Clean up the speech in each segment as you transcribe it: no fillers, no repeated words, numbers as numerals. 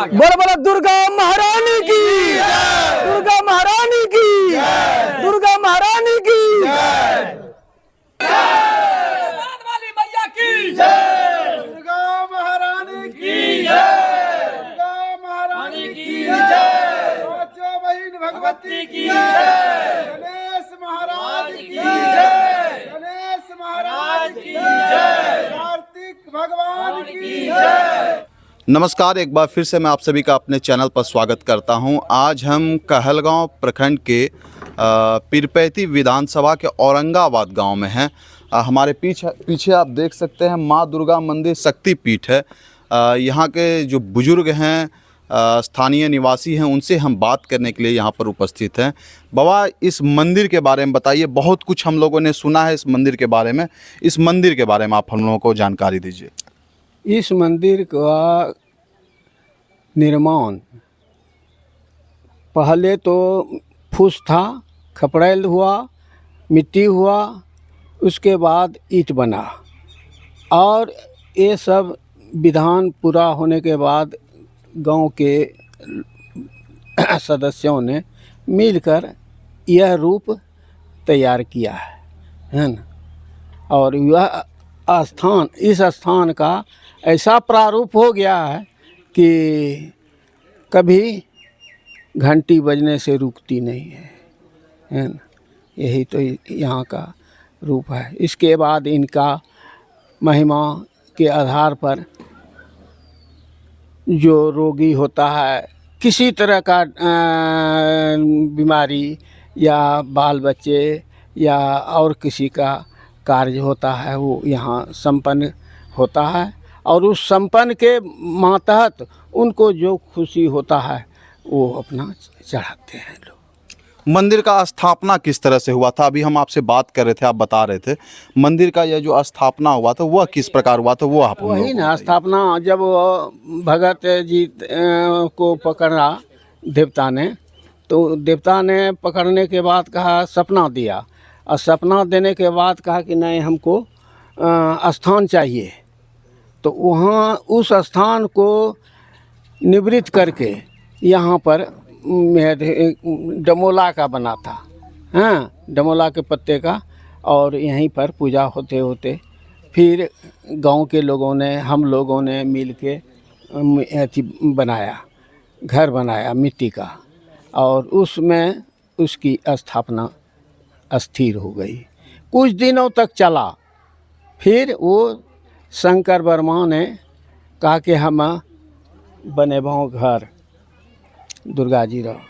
बोल बोला दुर्गा महारानी की, दुर्गा महारानी की, दुर्गा महारानी की वाली मैया की जय, दुर्गा महारानी की जय, दुर्गा महारानी की जय, पांचों बहन भगवती की जय, गणेश महाराज की जय, गणेश महाराज की जय, कार्तिक भगवान की जय। नमस्कार, एक बार फिर से मैं आप सभी का अपने चैनल पर स्वागत करता हूं। आज हम कहलगांव प्रखंड के पीरपैती विधानसभा के औरंगाबाद गांव में हैं। हमारे पीछे आप देख सकते हैं माँ दुर्गा मंदिर शक्तिपीठ है। यहाँ के जो बुजुर्ग हैं, स्थानीय निवासी हैं, उनसे हम बात करने के लिए यहाँ पर उपस्थित हैं। बाबा, इस मंदिर के बारे में बताइए। बहुत कुछ हम लोगों ने सुना है इस मंदिर के बारे में। इस मंदिर के बारे में आप हम लोगों को जानकारी दीजिए। इस मंदिर का निर्माण पहले तो फूस था, खपड़ैल हुआ, मिट्टी हुआ, उसके बाद ईंट बना, और ये सब विधान पूरा होने के बाद गांव के सदस्यों ने मिलकर यह रूप तैयार किया है ना। और यह स्थान, इस स्थान का ऐसा प्रारूप हो गया है कि कभी घंटी बजने से रुकती नहीं है ना। यही तो यहाँ का रूप है। इसके बाद इनका महिमा के आधार पर जो रोगी होता है, किसी तरह का बीमारी या बाल बच्चे या और किसी का कार्य होता है, वो यहाँ संपन्न होता है। और उस संपन्न के मातहत उनको जो खुशी होता है वो अपना चढ़ाते हैं लोग। मंदिर का स्थापना किस तरह से हुआ था? अभी हम आपसे बात कर रहे थे, आप बता रहे थे मंदिर का यह जो स्थापना हुआ था वह किस प्रकार हुआ था, वो आप वही ना स्थापना, जब भगत जी को पकड़ा देवता ने, तो देवता ने पकड़ने के बाद कहा, सपना दिया, और सपना देने के बाद कहा कि नहीं, हमको स्थान चाहिए। तो वहाँ उस स्थान को निवृत्त करके यहाँ पर डमोला का बना था, हाँ, डमोला के पत्ते का, और यहीं पर पूजा होते होते फिर गांव के लोगों ने, हम लोगों ने मिल के बनाया, घर बनाया मिट्टी का, और उसमें उसकी स्थापना अस्थिर हो गई। कुछ दिनों तक चला, फिर वो शंकर वर्मा ने कहा कि हम बने भाव घर दुर्गा जी रहो।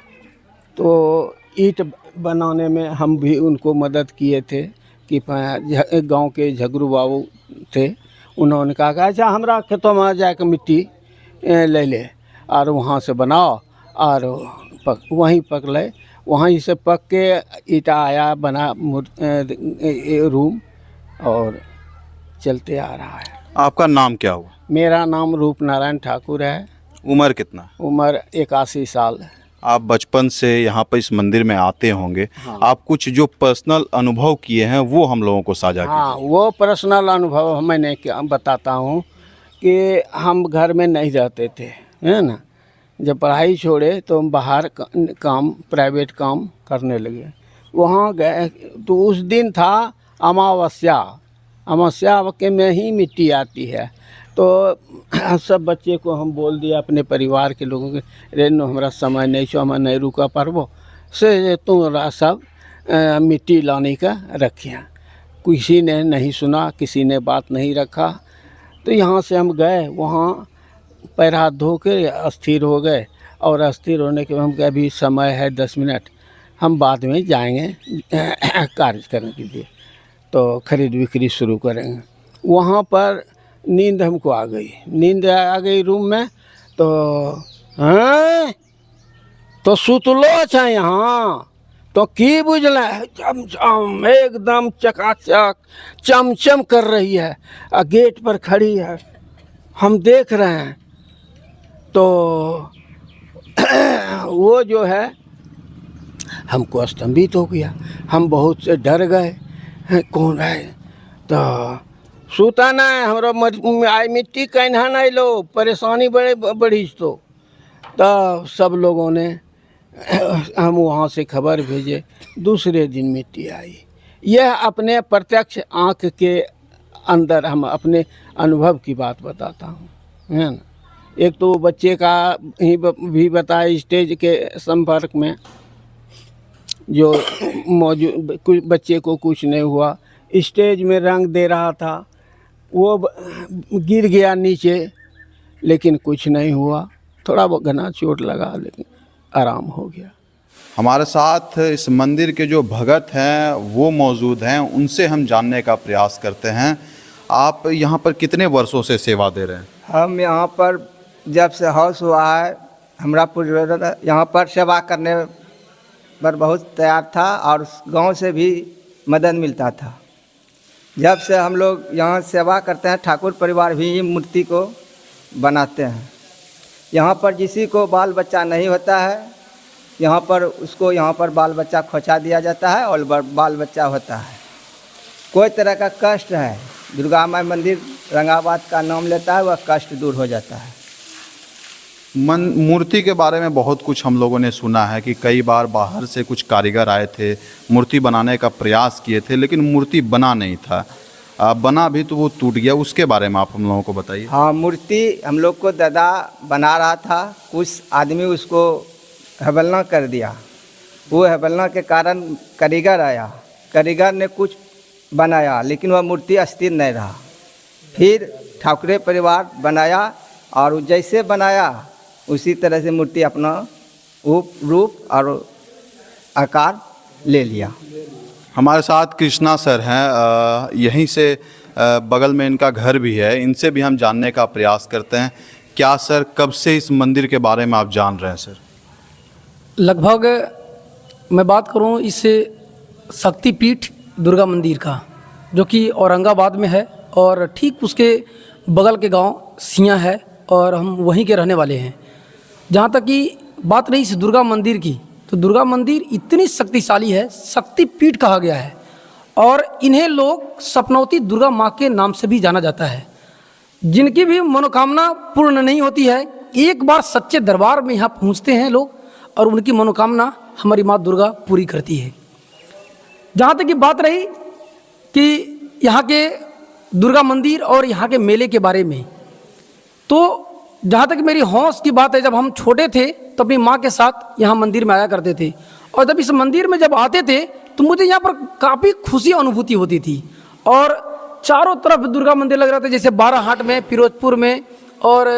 तो ईंट बनाने में हम भी उनको मदद किए थे कि गांव के झगरू बाबू थे, उन्होंने कहा कि अच्छा हमरा खेतों में जाकर मिट्टी ले ले और वहाँ से बनाओ, और वहीं पक ले। वहीं से पक के ईंटा आया, बना रूम, और चलते आ रहा है। आपका नाम क्या हुआ? मेरा नाम रूप नारायण ठाकुर है। उम्र कितना? उम्र 81 साल है। आप बचपन से यहाँ पर इस मंदिर में आते होंगे। हाँ। आप कुछ जो पर्सनल अनुभव किए हैं वो हम लोगों को साझा कीजिए। हाँ, वो पर्सनल अनुभव मैंने क्या बताता हूँ कि हम घर में नहीं रहते थे, है ना। जब पढ़ाई छोड़े तो हम बाहर काम, प्राइवेट काम करने लगे। वहाँ गए तो उस दिन था अमावस्या, अमावस्या के में ही मिट्टी आती है। तो सब बच्चे को हम बोल दिया, अपने परिवार के लोगों के, रेनो हमारा समय नहीं छो, हम नहीं रुका पारबो से तुम सब मिट्टी लाने का रखिया। किसी ने नहीं सुना, किसी ने बात नहीं रखा। तो यहाँ से हम गए, वहाँ पैर हाथ धो के अस्थिर हो गए, और अस्थिर होने के बाद हम कहे अभी समय है 10 मिनट, हम बाद में जाएंगे कार्य करने के लिए, तो खरीद बिक्री शुरू करेंगे। वहाँ पर नींद हमको आ गई, नींद आ गई रूम में। तो हैं तो सुतलो अच्छा यहाँ तो की बुझल, चमचम एकदम चकाचक चमचम कर रही है, गेट पर खड़ी है, हम देख रहे हैं। तो वो जो है हमको स्तंभित हो गया, हम बहुत से डर गए, कौन है। तो सूता नहीं, हमारा आई मिट्टी कहना नहीं लो, परेशानी बढ़ी तो तो सब लोगों ने हम वहाँ से खबर भेजे, दूसरे दिन मिट्टी आई। यह अपने प्रत्यक्ष आँख के अंदर हम अपने अनुभव की बात बताता हूँ, है ना। एक तो बच्चे का ही भी बताया, स्टेज के संपर्क में जो मौजूद, कुछ बच्चे को कुछ नहीं हुआ, स्टेज में रंग दे रहा था, वो गिर गया नीचे, लेकिन कुछ नहीं हुआ, थोड़ा बहुत घना चोट लगा लेकिन आराम हो गया। हमारे साथ इस मंदिर के जो भगत हैं वो मौजूद हैं, उनसे हम जानने का प्रयास करते हैं। आप यहाँ पर कितने वर्षों से सेवा दे रहे हैं? हम यहाँ पर जब से हाउस हुआ है, हमारा पूर्वज यहाँ पर सेवा करने पर बहुत तैयार था और गांव से भी मदद मिलता था। जब से हम लोग यहाँ सेवा करते हैं, ठाकुर परिवार भी मूर्ति को बनाते हैं। यहाँ पर किसी को बाल बच्चा नहीं होता है, यहाँ पर उसको यहाँ पर बाल बच्चा खोचा दिया जाता है और बाल बच्चा होता है। कोई तरह का कष्ट है, दुर्गा माई मंदिर रंगाबाद का नाम लेता है, वह कष्ट दूर हो जाता है। मूर्ति के बारे में बहुत कुछ हम लोगों ने सुना है कि कई बार बाहर से कुछ कारीगर आए थे, मूर्ति बनाने का प्रयास किए थे, लेकिन मूर्ति बना नहीं था। बना भी तो वो टूट गया, उसके बारे में आप हम लोगों को बताइए। हाँ, मूर्ति हम लोग को दादा बना रहा था, कुछ आदमी उसको हवलना कर दिया। वो हवलना के कारण कारीगर आया, कारीगर ने कुछ बनाया, लेकिन वह मूर्ति अस्थिर नहीं रहा। फिर ठाकुरे परिवार बनाया और जैसे बनाया उसी तरह से मूर्ति अपना रूप और आकार ले लिया। हमारे साथ कृष्णा सर हैं, यहीं से बगल में इनका घर भी है, इनसे भी हम जानने का प्रयास करते हैं। क्या सर, कब से इस मंदिर के बारे में आप जान रहे हैं सर? लगभग मैं बात करूं इस शक्तिपीठ दुर्गा मंदिर का, जो कि औरंगाबाद में है और ठीक उसके बगल के गांव सिया है और हम वहीं के रहने वाले हैं। जहां तक कि बात रही इस दुर्गा मंदिर की, तो दुर्गा मंदिर इतनी शक्तिशाली है, शक्तिपीठ कहा गया है और इन्हें लोग सपनौती दुर्गा माँ के नाम से भी जाना जाता है। जिनकी भी मनोकामना पूर्ण नहीं होती है, एक बार सच्चे दरबार में यहाँ पहुँचते हैं लोग और उनकी मनोकामना हमारी माँ दुर्गा पूरी करती है। जहाँ तक कि बात रही कि यहाँ के दुर्गा मंदिर और यहाँ के मेले के बारे में, तो जहाँ तक मेरी होश की बात है, जब हम छोटे थे तो अपनी माँ के साथ यहाँ मंदिर में आया करते थे और जब इस मंदिर में जब आते थे तो मुझे यहाँ पर काफ़ी खुशी अनुभूति होती थी और चारों तरफ दुर्गा मंदिर लग रहा था, जैसे बाराहाट में, फिरोजपुर में और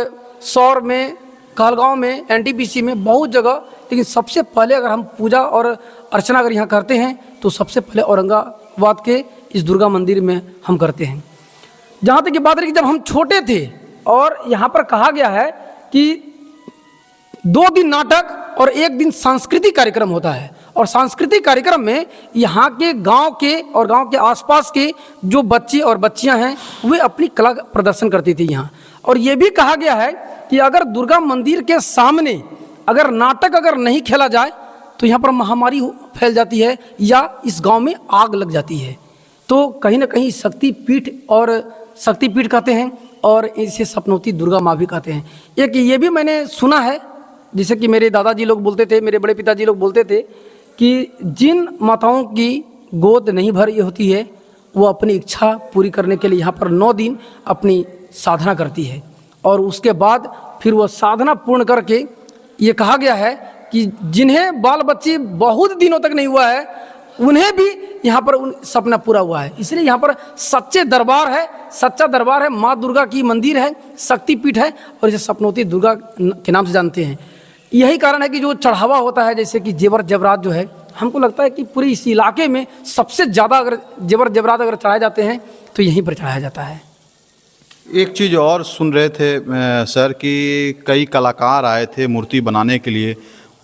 सौर में, कहलगांव में, एनटीपीसी में, बहुत जगह। लेकिन सबसे पहले अगर हम पूजा और अर्चना अगर यहाँ करते हैं तो सबसे पहले औरंगाबाद के इस दुर्गा मंदिर में हम करते हैं। जहाँ तक की बात रही कि जब हम छोटे थे और यहाँ पर कहा गया है कि 2 दिन नाटक और 1 दिन सांस्कृतिक कार्यक्रम होता है और सांस्कृतिक कार्यक्रम में यहाँ के गांव के और गांव के आसपास के जो बच्चे और बच्चियाँ हैं वे अपनी कला प्रदर्शन करती थी यहाँ। और ये भी कहा गया है कि अगर दुर्गा मंदिर के सामने अगर नाटक अगर नहीं खेला जाए तो यहाँ पर महामारी फैल जाती है या इस गांव में आग लग जाती है। तो कहीं ना कहीं शक्तिपीठ और शक्तिपीठ कहते हैं और इसे सपनौती दुर्गा माँ भी कहते हैं। एक ये भी मैंने सुना है, जैसे कि मेरे दादाजी लोग बोलते थे, मेरे बड़े पिताजी लोग बोलते थे कि जिन माताओं की गोद नहीं भरी होती है वो अपनी इच्छा पूरी करने के लिए यहाँ पर 9 दिन अपनी साधना करती है और उसके बाद फिर वो साधना पूर्ण करके ये कहा गया है कि जिन्हें बाल बच्चे बहुत दिनों तक नहीं हुआ है उन्हें भी यहाँ पर सपना पूरा हुआ है। इसलिए यहाँ पर सच्चे दरबार है, सच्चा दरबार है, माँ दुर्गा की मंदिर है, शक्तिपीठ है और इसे सपनौती दुर्गा के नाम से जानते हैं। यही कारण है कि जो चढ़ावा होता है, जैसे कि जेवर जेवरात जो है, हमको लगता है कि पूरे इस इलाके में सबसे ज़्यादा अगर जेवर जेवरात अगर चढ़ाए जाते हैं तो यहीं पर चढ़ाया जाता है। एक चीज़ और सुन रहे थे सर कि कई कलाकार आए थे मूर्ति बनाने के लिए,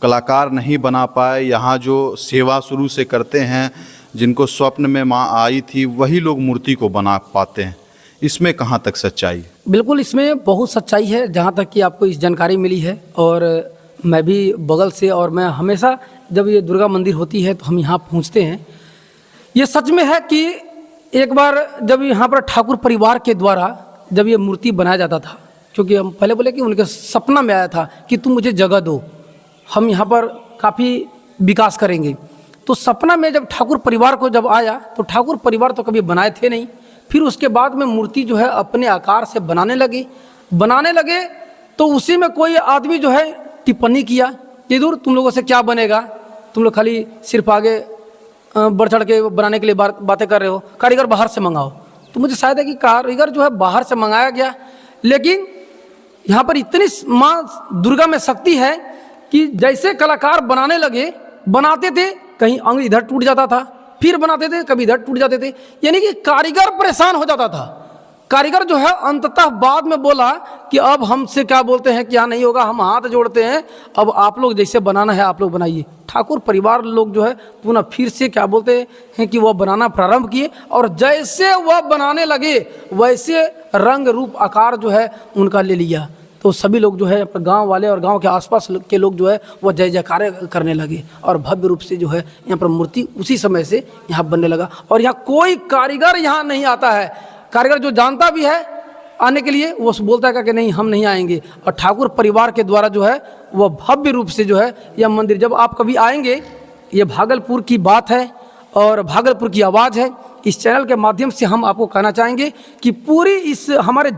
कलाकार नहीं बना पाए। यहाँ जो सेवा शुरू से करते हैं, जिनको स्वप्न में माँ आई थी, वही लोग मूर्ति को बना पाते हैं। इसमें कहाँ तक सच्चाई? बिल्कुल, इसमें बहुत सच्चाई है, जहाँ तक कि आपको इस जानकारी मिली है। और मैं भी बगल से, और मैं हमेशा जब ये दुर्गा मंदिर होती है तो हम यहाँ पहुँचते हैं। ये सच में है कि एक बार जब यहाँ पर ठाकुर परिवार के द्वारा जब ये मूर्ति बनाया जाता था क्योंकि हम पहले बोले कि उनके सपना में आया था कि तुम मुझे जगह दो, हम यहाँ पर काफ़ी विकास करेंगे। तो सपना में जब ठाकुर परिवार को जब आया तो ठाकुर परिवार तो कभी बनाए थे नहीं, फिर उसके बाद में मूर्ति जो है अपने आकार से बनाने लगे तो उसी में कोई आदमी जो है टिप्पणी किया कि दूर तुम लोगों से क्या बनेगा, तुम लोग खाली सिर्फ आगे बढ़ चढ़ के बनाने के लिए बातें कर रहे हो, कारीगर बाहर से मंगाओ। तो मुझे शायद है कि कारीगर जो है बाहर से मंगाया गया, लेकिन यहाँ पर इतनी माँ दुर्गा में शक्ति है कि जैसे कलाकार बनाते थे कहीं अंग इधर टूट जाता था, फिर बनाते थे कभी इधर टूट जाते थे, यानी कि कारीगर परेशान हो जाता था। कारीगर जो है अंततः बाद में बोला कि अब हमसे क्या बोलते हैं, क्या नहीं होगा, हम हाथ जोड़ते हैं, अब आप लोग जैसे बनाना है आप लोग बनाइए। ठाकुर परिवार लोग जो है पुनः फिर से क्या बोलते हैं कि वह बनाना प्रारंभ किए, और जैसे वह बनाने लगे वैसे रंग रूप आकार जो है उनका ले लिया। तो सभी लोग जो है गांव वाले और गांव के आसपास के लोग जो है वह जय जयकार करने लगे, और भव्य रूप से जो है यहाँ पर मूर्ति उसी समय से यहाँ बनने लगा। और यहाँ कोई कारीगर यहाँ नहीं आता है, कारीगर जो जानता भी है आने के लिए वो बोलता है कि नहीं हम नहीं आएंगे। और ठाकुर परिवार के द्वारा जो है वह भव्य रूप से जो है यह मंदिर, जब आप कभी आएंगे, ये भागलपुर की बात है और भागलपुर की आवाज़ है। इस चैनल के माध्यम से हम आपको कहना चाहेंगे कि पूरी इस हमारे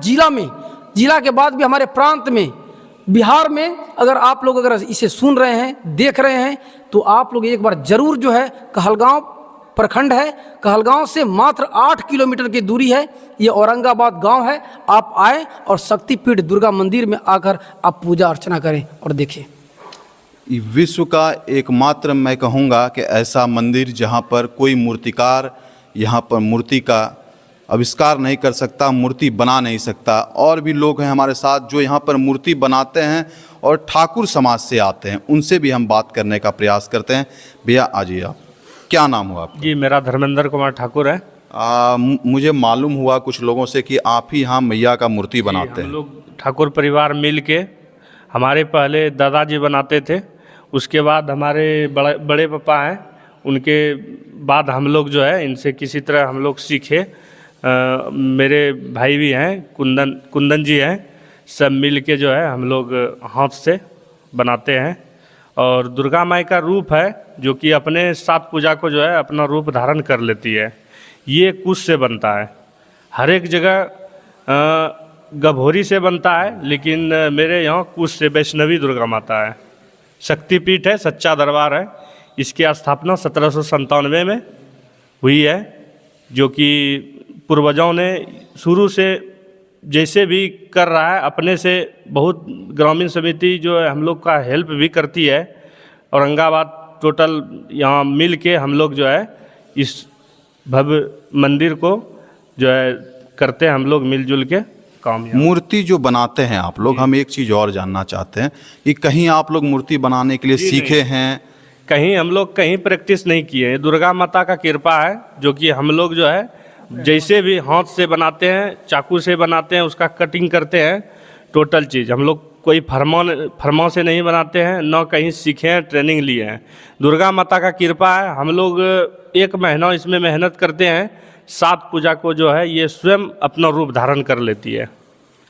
जिला के बाद भी हमारे प्रांत में, बिहार में, अगर आप लोग अगर इसे सुन रहे हैं, देख रहे हैं, तो आप लोग एक बार जरूर जो है, कहलगांव प्रखंड है, कहलगांव से मात्र 8 किलोमीटर की दूरी है, ये औरंगाबाद गांव है। आप आए और शक्तिपीठ दुर्गा मंदिर में आकर आप पूजा अर्चना करें और देखें। विश्व का एकमात्र मैं कहूँगा कि ऐसा मंदिर जहाँ पर कोई मूर्तिकार यहाँ पर मूर्ति का आविष्कार नहीं कर सकता, मूर्ति बना नहीं सकता। और भी लोग हैं हमारे साथ जो यहाँ पर मूर्ति बनाते हैं और ठाकुर समाज से आते हैं, उनसे भी हम बात करने का प्रयास करते हैं। भैया आ जाइए, आप क्या नाम हुआ आपका? जी, मेरा धर्मेंद्र कुमार ठाकुर है। मुझे मालूम हुआ कुछ लोगों से कि आप ही यहाँ मैया का मूर्ति बनाते हैं। हम लोग ठाकुर परिवार मिल के, हमारे पहले दादाजी बनाते थे, उसके बाद हमारे बड़े पापा हैं, उनके बाद हम लोग जो है इनसे किसी तरह हम लोग सीखे। मेरे भाई भी हैं, कुंदन जी हैं, सब मिल के जो है हम लोग हाथ से बनाते हैं। और दुर्गा माई का रूप है जो कि अपने सात पूजा को जो है अपना रूप धारण कर लेती है। ये कुश से बनता है, हर एक जगह गभोरी से बनता है, लेकिन मेरे यहाँ कुश से वैष्णवी दुर्गा माता है। शक्तिपीठ है, सच्चा दरबार है। इसकी स्थापना 1797 में हुई है, जो कि पूर्वजों ने शुरू से जैसे भी कर रहा है, अपने से बहुत ग्रामीण समिति जो है हम लोग का हेल्प भी करती है। औरंगाबाद टोटल यहाँ मिल के हम लोग जो है इस भव्य मंदिर को जो है करते हैं, हम लोग मिलजुल के काम। मूर्ति जो बनाते हैं आप लोग, हम एक चीज़ और जानना चाहते हैं कि कहीं आप लोग मूर्ति बनाने के लिए सीखे हैं? कहीं हम लोग कहीं प्रैक्टिस नहीं किए, दुर्गा माता का कृपा है, जो कि हम लोग जो है जैसे भी हाथ से बनाते हैं, चाकू से बनाते हैं, उसका कटिंग करते हैं, टोटल चीज़ हम लोग कोई फरमा से नहीं बनाते हैं, न कहीं सीखे हैं, ट्रेनिंग लिए हैं। दुर्गा माता का कृपा है। हम लोग 1 महीना इसमें मेहनत करते हैं, 7 पूजा को जो है ये स्वयं अपना रूप धारण कर लेती है।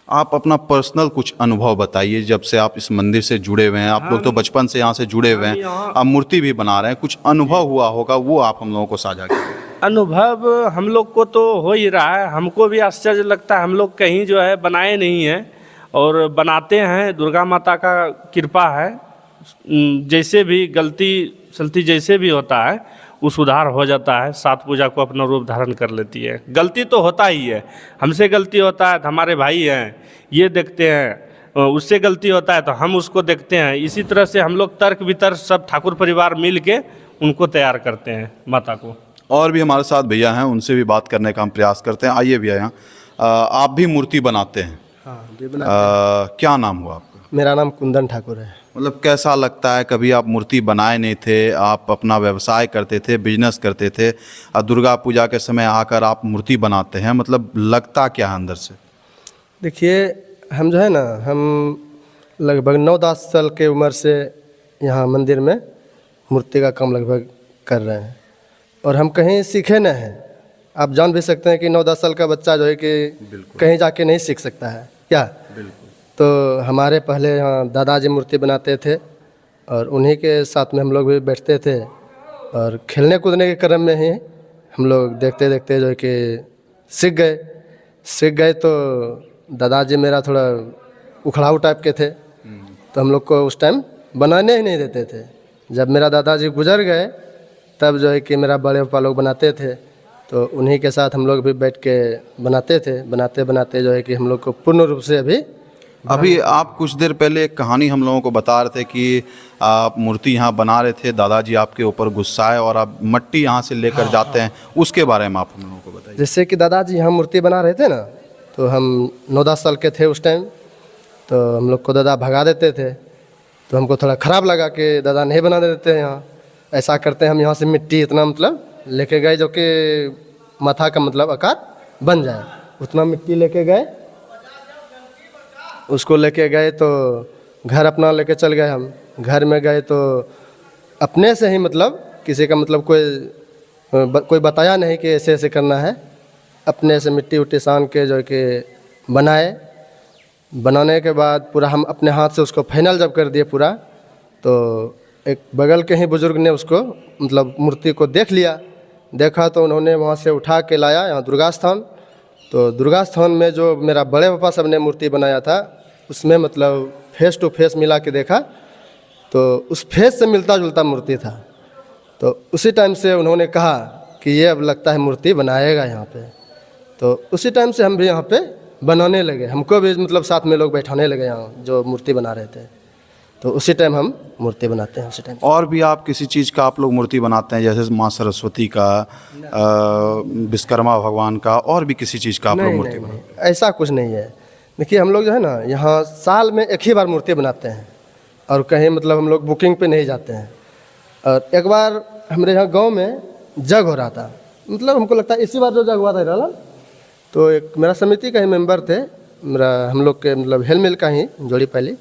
आप अपना पर्सनल कुछ अनुभव बताइए, जब से आप इस मंदिर से जुड़े हुए हैं। आप लोग तो बचपन से यहाँ से जुड़े हुए हैं, आप मूर्ति भी बना रहे हैं, कुछ अनुभव हुआ होगा, वो आप हम लोगों को साझा कीजिए। अनुभव हम लोग को तो हो ही रहा है, हमको भी आश्चर्य लगता है। हम लोग कहीं जो है बनाए नहीं हैं और बनाते हैं, दुर्गा माता का कृपा है। जैसे भी गलती सलती जैसे भी होता है वो सुधार हो जाता है, 7 पूजा को अपना रूप धारण कर लेती है। गलती तो होता ही है, हमसे गलती होता है तो हमारे भाई हैं ये देखते हैं, उससे गलती होता है तो हम उसको देखते हैं। इसी तरह से हम लोग तर्क वितर्क सब ठाकुर परिवार मिल के उनको तैयार करते हैं माता को। और भी हमारे साथ भैया हैं, उनसे भी बात करने का हम प्रयास करते हैं। आइए भैया, यहाँ आप भी मूर्ति बनाते हैं? हाँ, भी बनाते हैं। क्या नाम हुआ आपका? मेरा नाम कुंदन ठाकुर है। मतलब कैसा लगता है, कभी आप मूर्ति बनाए नहीं थे, आप अपना व्यवसाय करते थे, बिजनेस करते थे, और दुर्गा पूजा के समय आकर आप मूर्ति बनाते हैं, मतलब लगता क्या है अंदर से? देखिए, हम जो है ना, हम लगभग 9-10 साल के उम्र से यहाँ मंदिर में मूर्ति का काम लगभग कर रहे हैं, और हम कहीं सीखे नहीं हैं। आप जान भी सकते हैं कि 9-10 साल का बच्चा जो है कि कहीं जाके नहीं सीख सकता है क्या। तो हमारे पहले यहाँ दादाजी मूर्ति बनाते थे और उन्हीं के साथ में हम लोग भी बैठते थे और खेलने कूदने के क्रम में ही हम लोग देखते देखते जो है कि सीख गए तो दादाजी मेरा थोड़ा उखड़ाऊ टाइप के थे, तो हम लोग को उस टाइम बनाने ही नहीं देते थे। जब मेरा दादाजी गुजर गए तब जो है कि मेरा बड़े पापा लोग बनाते थे, तो उन्हीं के साथ हम लोग भी बैठ के बनाते थे। बनाते बनाते जो है कि हम लोग को पूर्ण रूप से अभी आप कुछ देर पहले एक कहानी हम लोगों को बता रहे थे कि आप मूर्ति यहाँ बना रहे थे, दादाजी आपके ऊपर गुस्साए और आप मट्टी यहाँ से लेकर जाते हैं, उसके बारे में आप हम लोगों को बताइए। जैसे कि दादाजी यहाँ मूर्ति बना रहे थे ना, तो हम 9-10 साल के थे उस टाइम, तो हम लोग को दादा भगा देते थे। तो हमको थोड़ा ख़राब लगा कि दादा नहीं बना देते हैं यहाँ, ऐसा करते हैं हम यहाँ से मिट्टी इतना मतलब लेके गए जो कि माथा का मतलब आकार बन जाए, उतना मिट्टी लेके गए। उसको लेके गए तो घर अपना लेके चल गए। हम घर में गए तो अपने से ही मतलब किसी का मतलब कोई बताया नहीं कि ऐसे ऐसे करना है, अपने से मिट्टी उट्टी सान के जो कि बनाए। बनाने के बाद पूरा हम अपने हाथ से उसको फाइनल जब कर दिए पूरा, तो एक बगल के ही बुजुर्ग ने उसको मतलब मूर्ति को देख लिया। देखा तो उन्होंने वहाँ से उठा के लाया यहाँ दुर्गा स्थान। तो दुर्गा स्थान में जो मेरा बड़े पापा सब ने मूर्ति बनाया था, उसमें मतलब फेस टू फेस मिला के देखा तो उस फेस से मिलता जुलता मूर्ति था। तो उसी टाइम से उन्होंने कहा कि ये अब लगता है मूर्ति बनाएगा यहाँ पे। तो उसी टाइम से हम भी यहाँ पे बनाने लगे, हमको भी मतलब साथ में लोग बैठाने लगे यहाँ जो मूर्ति बना रहे थे। तो उसी टाइम हम मूर्ति बनाते हैं उसी टाइम। और भी आप किसी चीज़ का आप लोग मूर्ति बनाते हैं, जैसे माँ सरस्वती का, विश्वकर्मा भगवान का, और भी किसी चीज़ का आप लोग मूर्ति बनाते हैं? ऐसा कुछ नहीं है। देखिए हम लोग जो है ना यहाँ साल में एक ही बार मूर्ति बनाते हैं और कहीं मतलब हम लोग बुकिंग पे नहीं जाते हैं। और एक बार हमारे यहाँ गांव में जग हो रहा था, मतलब हमको लगता है इसी बार जो जग हुआ था रहला, तो एक मेरा समिति का ही मेंबर थे, मेरा हम लोग के मतलब हेल मिल का ही जोड़ी पहली।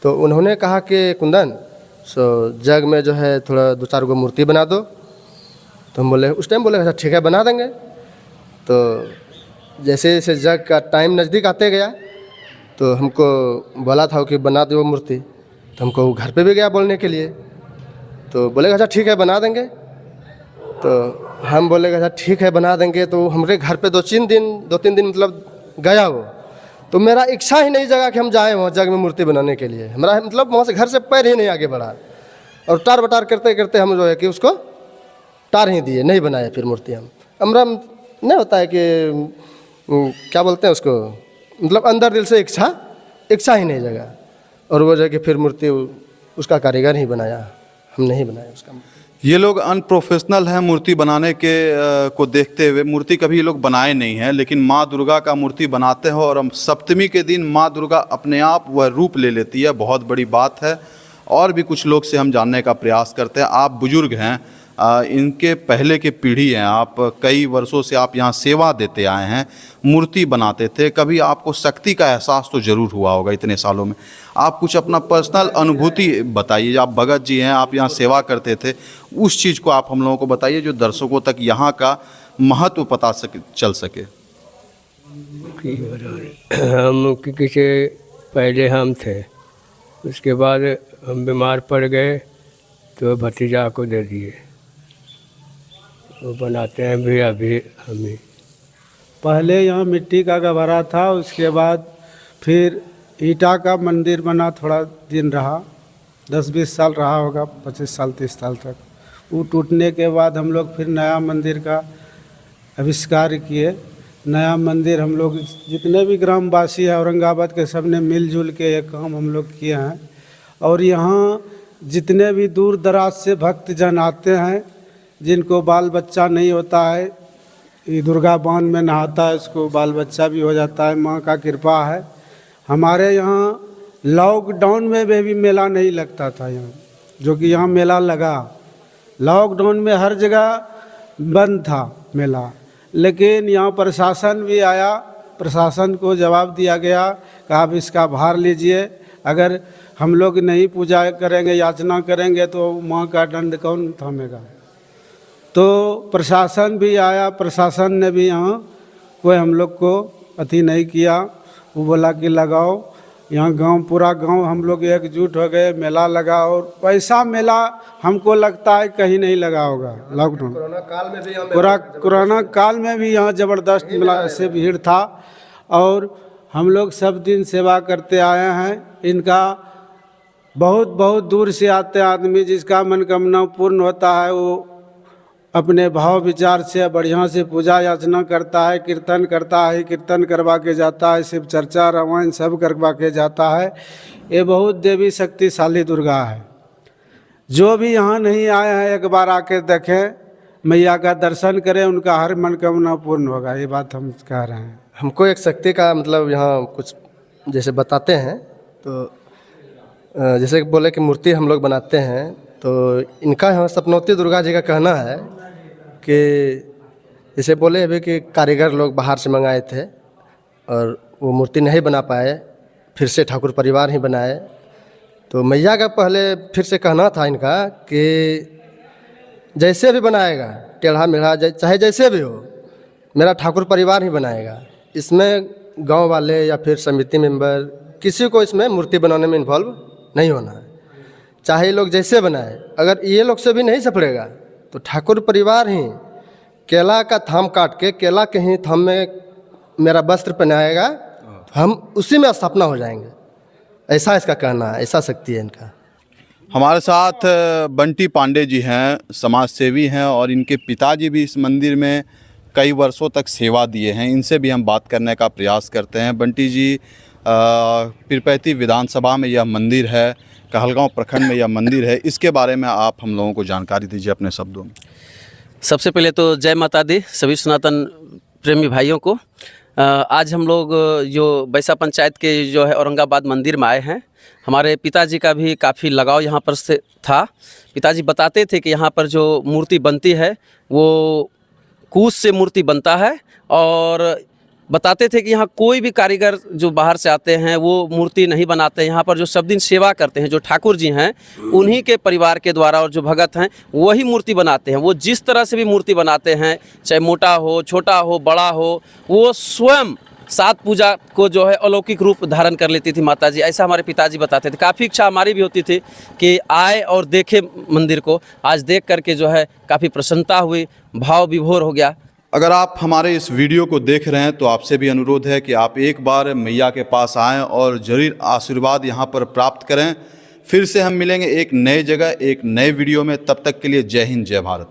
तो उन्होंने कहा कि कुंदन सो जग में जो है थोड़ा 2-4 गो मूर्ति बना दो। तो हम बोले उस टाइम बोले अच्छा ठीक है बना देंगे। तो जैसे जैसे जग का टाइम नज़दीक आते गया तो हमको बोला था कि बना दो मूर्ति। तो हमको घर पे भी गया बोलने के लिए, तो बोले अच्छा ठीक है बना देंगे। तो हम बोले अच्छा ठीक है बना देंगे। तो हमारे घर पे 2-3 दिन मतलब गया वो, तो मेरा इच्छा ही नहीं जगा कि हम जाए वहाँ जग में मूर्ति बनाने के लिए। हमारा मतलब वहाँ से घर से पैर ही नहीं आगे बढ़ा और टार बटार करते करते हम जो है कि उसको टार ही दिए, नहीं बनाए फिर मूर्ति। हमारा नहीं होता है कि क्या बोलते हैं उसको, मतलब अंदर दिल से इच्छा ही नहीं जगा, और वो जगह फिर मूर्ति उसका कारीगर ही बनाया, हम नहीं बनाया उसका। ये लोग अनप्रोफेशनल हैं मूर्ति बनाने के को देखते हुए। मूर्ति कभी ये लोग बनाए नहीं हैं, लेकिन माँ दुर्गा का मूर्ति बनाते हैं और सप्तमी के दिन माँ दुर्गा अपने आप वह रूप ले लेती है, बहुत बड़ी बात है। और भी कुछ लोग से हम जानने का प्रयास करते हैं। आप बुजुर्ग हैं, इनके पहले के पीढ़ी हैं, आप कई वर्षों से आप यहाँ सेवा देते आए हैं, मूर्ति बनाते थे, कभी आपको शक्ति का एहसास तो ज़रूर हुआ होगा इतने सालों में। आप कुछ अपना पर्सनल अनुभूति बताइए। आप भगत जी हैं, आप यहाँ सेवा करते थे, उस चीज़ को आप हम लोगों को बताइए जो दर्शकों तक यहाँ का महत्व पता चल सके। हम किसी पहले हम थे, उसके बाद हम बीमार पड़ गए तो भतीजा को दे दिए, वो बनाते हैं भी अभी हमें। पहले यहाँ मिट्टी का गहरा था, उसके बाद फिर ईटा का मंदिर बना, थोड़ा दिन रहा, 10-20 साल रहा होगा, 25 साल 30 साल तक। वो टूटने के बाद हम लोग फिर नया मंदिर का आविष्कार किए। नया मंदिर हम लोग जितने भी ग्रामवासी हैं औरंगाबाद के, सब ने मिलजुल के ये काम हम लोग किए हैं। और यहाँ जितने भी दूर दराज से भक्तजन आते हैं, जिनको बाल बच्चा नहीं होता है, ये दुर्गा बांध में नहाता है, उसको बाल बच्चा भी हो जाता है, माँ का कृपा है। हमारे यहाँ लॉकडाउन में भी मेला नहीं लगता था यहाँ, जो कि यहाँ मेला लगा। लॉकडाउन में हर जगह बंद था मेला, लेकिन यहाँ प्रशासन भी आया, प्रशासन को जवाब दिया गया कि आप इसका भार लीजिए, अगर हम लोग नहीं पूजा करेंगे, याचना करेंगे तो माँ का दंड कौन थामेगा। तो प्रशासन भी आया, प्रशासन ने भी यहाँ कोई हम लोग को अति नहीं किया। वो बोला कि लगाओ, यहाँ गांव पूरा गांव हम लोग एकजुट हो गए, मेला लगा। और वैसा मेला हमको लगता है कहीं नहीं लगा होगा। लॉकडाउन कोरोना काल में भी यहाँ कोरोना काल में भी यहाँ ज़बरदस्त मेला से भीड़ था। और हम लोग सब दिन सेवा करते आए हैं। इनका बहुत बहुत दूर से आते आदमी, जिसका मनोकामना पूर्ण होता है, वो अपने भाव विचार से बढ़िया से पूजा याचना करता है, कीर्तन करता है, कीर्तन करवा के जाता है, शिव चर्चा रामायण सब करवा के जाता है। ये बहुत देवी शक्तिशाली दुर्गा है। जो भी यहाँ नहीं आए हैं एक बार आके देखें, मैया का दर्शन करें, उनका हर मनोकामना पूर्ण होगा। ये बात हम कह रहे हैं। हमको एक शक्ति का मतलब यहाँ कुछ जैसे बताते हैं, तो जैसे बोले कि मूर्ति हम लोग बनाते हैं, तो इनका यहाँ सपनौती दुर्गा जी का कहना है कि जैसे बोले अभी कि कारीगर लोग बाहर से मंगाए थे और वो मूर्ति नहीं बना पाए, फिर से ठाकुर परिवार ही बनाए। तो मैया का पहले फिर से कहना था इनका कि जैसे भी बनाएगा, टेढ़ा मेढ़ा चाहे जैसे भी हो, मेरा ठाकुर परिवार ही बनाएगा। इसमें गांव वाले या फिर समिति मेंबर किसी को इसमें मूर्ति बनाने में इन्वॉल्व नहीं होना है। चाहे ये लोग जैसे बनाए, अगर ये लोग से भी नहीं सफरेगा तो ठाकुर परिवार ही केला का थाम काट के केला के ही थाम में मेरा वस्त्र पहनाएगा, तो हम उसी में स्थापना हो जाएंगे। ऐसा इसका कहना है, ऐसा शक्ति है इनका। हमारे साथ बंटी पांडे जी हैं, समाज सेवी हैं, और इनके पिताजी भी इस मंदिर में कई वर्षों तक सेवा दिए हैं। इनसे भी हम बात करने का प्रयास करते हैं। बंटी जी, पीरपैती विधानसभा में यह मंदिर है, कहलगांव प्रखंड में यह मंदिर है, इसके बारे में आप हम लोगों को जानकारी दीजिए अपने शब्दों में। सबसे पहले तो जय माता दी सभी सनातन प्रेमी भाइयों को। आज हम लोग जो बैसा पंचायत के जो है औरंगाबाद मंदिर में आए हैं। हमारे पिताजी का भी काफ़ी लगाव यहाँ पर से था। पिताजी बताते थे कि यहाँ पर जो मूर्ति बनती है वो कूस से मूर्ति बनता है, और बताते थे कि यहाँ कोई भी कारीगर जो बाहर से आते हैं वो मूर्ति नहीं बनाते हैं। यहाँ पर जो सब दिन सेवा करते हैं, जो ठाकुर जी हैं, उन्हीं के परिवार के द्वारा और जो भगत हैं वही मूर्ति बनाते हैं। वो जिस तरह से भी मूर्ति बनाते हैं, चाहे मोटा हो, छोटा हो, बड़ा हो, वो स्वयं सात पूजा को जो है अलौकिक रूप धारण कर लेती थी माता जी। ऐसा हमारे पिताजी बताते थे। काफ़ी इच्छा हमारी भी होती थी कि आए और देखे मंदिर को। आज देख करके जो है काफ़ी प्रसन्नता हुई, भाव विभोर हो गया। अगर आप हमारे इस वीडियो को देख रहे हैं तो आपसे भी अनुरोध है कि आप एक बार मैया के पास आएँ और जरूर आशीर्वाद यहाँ पर प्राप्त करें। फिर से हम मिलेंगे एक नए जगह, एक नए वीडियो में। तब तक के लिए जय हिंद, जय भारत।